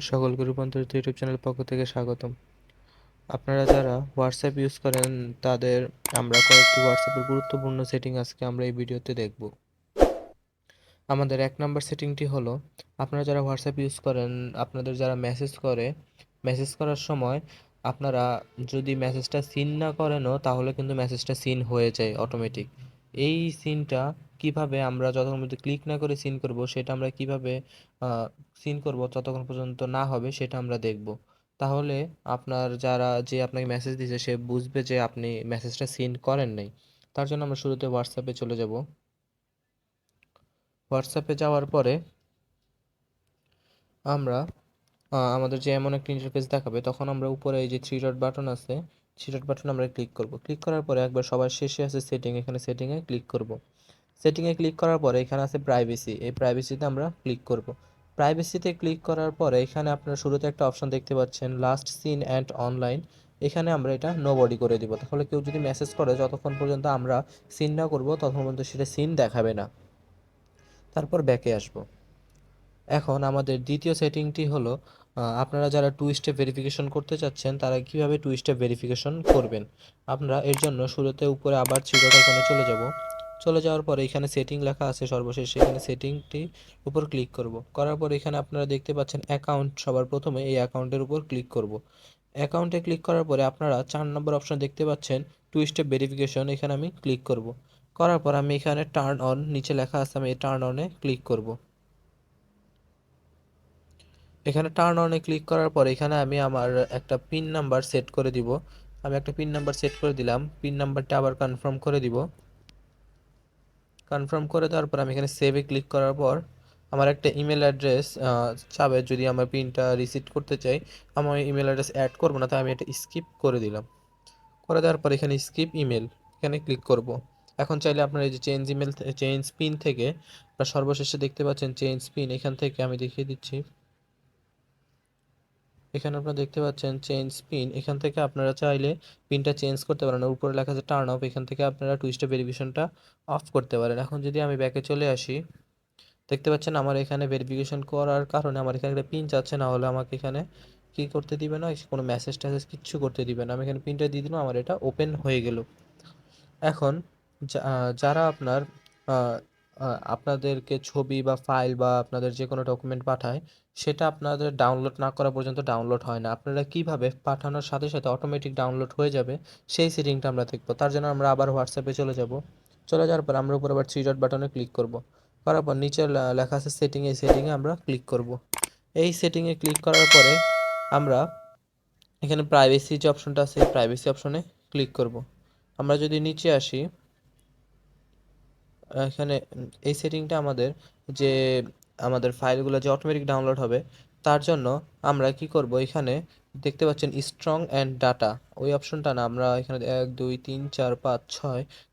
সকলকে রূপান্তরিত YouTube channel পক্ষ থেকে স্বাগতম। আপনারা যারা হোয়াটসঅ্যাপ ইউজ করেন তাদের আমরা কয়েকটি হোয়াটসঅ্যাপের গুরুত্বপূর্ণ সেটিং আজকে আমরা এই ভিডিওতে দেখব। আমাদের ১ নম্বর সেটিংটি হলো, আপনারা যারা হোয়াটসঅ্যাপ ইউজ করেন, আপনাদের যারা মেসেজ করার সময় আপনারা যদি মেসেজটা সিন না করেনও তাহলে কিন্তু মেসেজটা সিন হয়ে যায় অটোমেটিক। এই সিনটা কিভাবে আমরা যতক্ষণ পর্যন্ত ক্লিক না করে সিন করব, সেটা আমরা কিভাবে সিন করব ততক্ষণ পর্যন্ত না হবে সেটা আমরা দেখব। তাহলে যে আপনাকে মেসেজ দিয়েছে সে বুঝবে যে আপনি মেসেজটা সিন করেন নাই। তার জন্য আমরা শুরুতে হোয়াটসঅ্যাপে চলে যাব। হোয়াটসঅ্যাপে যাওয়ার পরে আমরা আমাদের যে এমন একটা ইন্টারফেস দেখাবে, তখন আমরা উপরে এই যে থ্রি ডট বাটন আছে, থ্রি ডট বাটন আমরা ক্লিক করব। ক্লিক করার পরে একবার সবার শেষে আছে সেটিং, এখানে সেটিংয়ে ক্লিক করব। সেটিংয়ে ক্লিক করার পরে এখানে আছে প্রাইভেসি, এই প্রাইভেসিতে আমরা ক্লিক করব। প্রাইভেসিতে ক্লিক করার পরে এখানে আপনারা শুরুতে একটা অপশন দেখতে পাচ্ছেন, লাস্ট সিন অ্যান্ড অনলাইন। এখানে আমরা এটা নো বডি করে দিব। তাহলে কেউ যদি মেসেজ করে যতক্ষণ পর্যন্ত আমরা সিন না করব ততক্ষণ পর্যন্ত সেটা সিন দেখাবে না। তারপর ব্যাকে আসবো। এখন আমাদের দ্বিতীয় সেটিংটি হলো, আপনারা যারা টু স্টেপ ভেরিফিকেশন করতে চাচ্ছেন তারা কিভাবে টু স্টেপ ভেরিফিকেশন করবেন। আমরা এর জন্য শুরুতে উপরে আবার থ্রি ডট আইকনে চলে যাব। চলে যাওয়ার পরে এখানে সেটিং লেখা আছে সর্বশেষে, এখানে সেটিংটি উপর ক্লিক করব। করার পর এখানে আপনারা দেখতে পাচ্ছেন অ্যাকাউন্ট, সবার প্রথমে এই অ্যাকাউন্টের উপর ক্লিক করব। অ্যাকাউন্টে ক্লিক করার পরে আপনারা 4 নম্বর অপশন দেখতে পাচ্ছেন টু স্টেপ ভেরিফিকেশন, এখানে আমি ক্লিক করব। করার পর আমি এখানে টার্ন অন, নিচে লেখা আছে, আমি এই টার্ন অনে ক্লিক করব। এখানে টার্ন অনে ক্লিক করার পর এখানে আমি আমার একটা পিন নাম্বার সেট করে দিব। আমি একটা পিন নাম্বার সেট করে দিলাম। পিন নাম্বারটা আবার কনফার্ম করে দিব। কনফার্ম করে দেওয়ার পর আমি এখানে সেভে ক্লিক করার পর আমার একটা ইমেল অ্যাড্রেস চাবে, যদি আমার পিনটা রিসেট করতে চাই। আমার ইমেল অ্যাড্রেস অ্যাড করবো না, তাই আমি এটা স্কিপ করে দিলাম। করে দেওয়ার পর এখানে স্কিপ ইমেল, এখানে ক্লিক করব। এখন চাইলে আপনার এই যে চেঞ্জ পিন থেকে আপনারা সর্বশেষে দেখতে পাচ্ছেন চেঞ্জ পিন, এখান থেকে আমি দেখিয়ে দিচ্ছি। এখানে আপনারা দেখতে পাচ্ছেন চেঞ্জ পিন, এখান থেকে আপনারা চাইলে পিনটা চেঞ্জ করতে পারেন। উপরে লেখা আছে টার্ন অফ, এখান থেকে আপনারা টু স্টেপ ভেরিফিকেশনটা অফ করতে পারেন। এখন যদি আমি ব্যাকে চলে আসি, দেখতে পাচ্ছেন আমার এখানে ভেরিফিকেশন করার কারণে আমার এখানে একটা পিন চাচ্ছে, না হলে আমাকে এখানে কি করতে দিবে না, কোনো মেসেজ ট্যাসেজ কিচ্ছু করতে দিবে না। আমি এখানে পিনটা দিয়ে দিলাম, আমার এটা ওপেন হয়ে গেল। এখন যারা আপনাদেরকে ছবি বা ফাইল বা আপনাদের যে কোনো ডকুমেন্ট পাঠায়, সেটা আপনাদের ডাউনলোড না করা পর্যন্ত ডাউনলোড হয় না। আপনারা কিভাবে পাঠানোর সাথে সাথে অটোমেটিক ডাউনলোড হয়ে যাবে সেই সেটিংটা আমরা দেখব। তার জন্য আমরা আবার হোয়াটসঅ্যাপে চলে যাব। চলে যাওয়ার পর আমরা উপর আবার থ্রি ডট বাটনে ক্লিক করব। করার পর নিচে লেখা আছে সেটিং, এই সেটিংয়ে আমরা ক্লিক করব। এই সেটিংয়ে ক্লিক করার পরে আমরা এখানে প্রাইভেসি যে অপশনটা আছে, এই প্রাইভেসি অপশনে ক্লিক করব। আমরা যদি নিচে আসি, এখানে এই সেটিংটা যে আমাদের ফাইলগুলো যে অটোমেটিক ডাউনলোড হবে তার জন্য আমরা কি করব, এখানে দেখতে পাচ্ছেন স্ট্রং অ্যান্ড ডাটা, ওই অপশনটা না, আমরা এখানে 1 2 3 4 5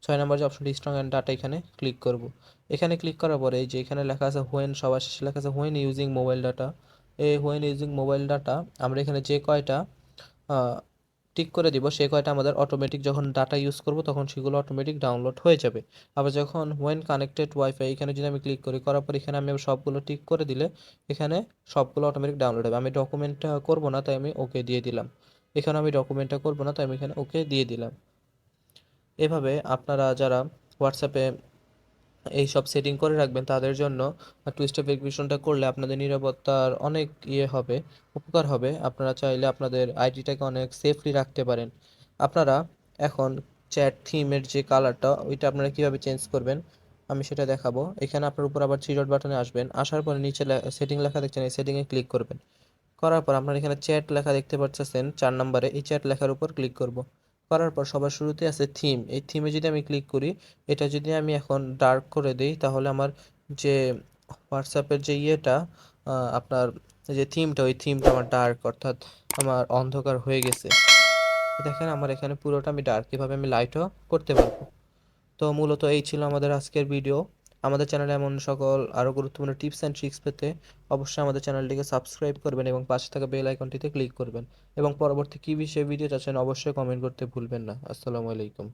6 নম্বর যে অপশনটি স্ট্রং অ্যান্ড ডাটা, এখানে ক্লিক করব। এখানে ক্লিক করার পরে এই যে এখানে লেখা আছে হোয়েন, সবার শেষে লেখা আছে হোয়েন ইউজিং মোবাইল ডাটা। এই হোয়েন ইউজিং মোবাইল ডাটা আমরা এখানে যে কয়টা টিক করে দিব, সে কয়টা আমাদের অটোমেটিক যখন ডাটা ইউজ করব তখন সেগুলো অটোমেটিক ডাউনলোড হয়ে যাবে। আবার যখন ওয়েন কানেক্টেড ওয়াইফাই, এখানে যদি আমি ক্লিক করি, করার পর এখানে আমি সবগুলো টিক করে দিলে এখানে সবগুলো অটোমেটিক ডাউনলোড হবে। আমি ডকুমেন্টটা করব না, তাই আমি ওকে দিয়ে দিলাম। এখানে আমি ডকুমেন্টটা করব না, তাই আমি এখানে ওকে দিয়ে দিলাম। এভাবে আপনারা যারা হোয়াটসঅ্যাপে এই সব সেটিং করে রাখবেন তাদের জন্য টু স্টেপ ভেরিফিকেশনটা করলে আপনাদের নিরাপত্তার অনেক হবে, উপকার হবে। আপনারা চাইলে আপনাদের আইডিটাকে অনেক সেফলি রাখতে পারেন। আপনারা এখন চ্যাট থিমের যে কালারটা, ওইটা আপনারা কিভাবে চেঞ্জ করবেন আমি সেটা দেখাবো। এখানে আপনার উপর আবার থ্রি ডট বাটনে আসবেন, আসার পরে নিচে সেটিং লেখা দেখছেন, এই সেটিংয়ে ক্লিক করবেন। করার পর আপনার এখানে চ্যাট লেখা দেখতে পাচ্ছেন 4 নম্বরে, এই চ্যাট লেখার উপর ক্লিক করব। করার পর সবার শুরুতে আছে থিম, এই থিমে যদি আমি ক্লিক করি, এটা যদি আমি এখন ডার্ক করে দিই, তাহলে আমার যে হোয়াটসঅ্যাপের যে আপনার যে থিমটা, ওই থিমটা আমার ডার্ক, অর্থাৎ আমার অন্ধকার হয়ে গেছে। দেখেন আমার এখানে পুরোটা আমি ডার্ক, এভাবে আমি লাইটও করতে পারবো। তো মূলত এই ছিল আমাদের আজকের ভিডিও। আমাদের চ্যানেলে এমন সকল আরও গুরুত্বপূর্ণ টিপস অ্যান্ড ট্রিক্স পেতে অবশ্যই আমাদের চ্যানেলটিকে সাবস্ক্রাইব করবেন এবং পাশে থাকা বেল আইকনটিতে ক্লিক করবেন, এবং পরবর্তী কী বিষয়ে ভিডিও চাচ্ছেন অবশ্যই কমেন্ট করতে ভুলবেন না। আসসালামু আলাইকুম।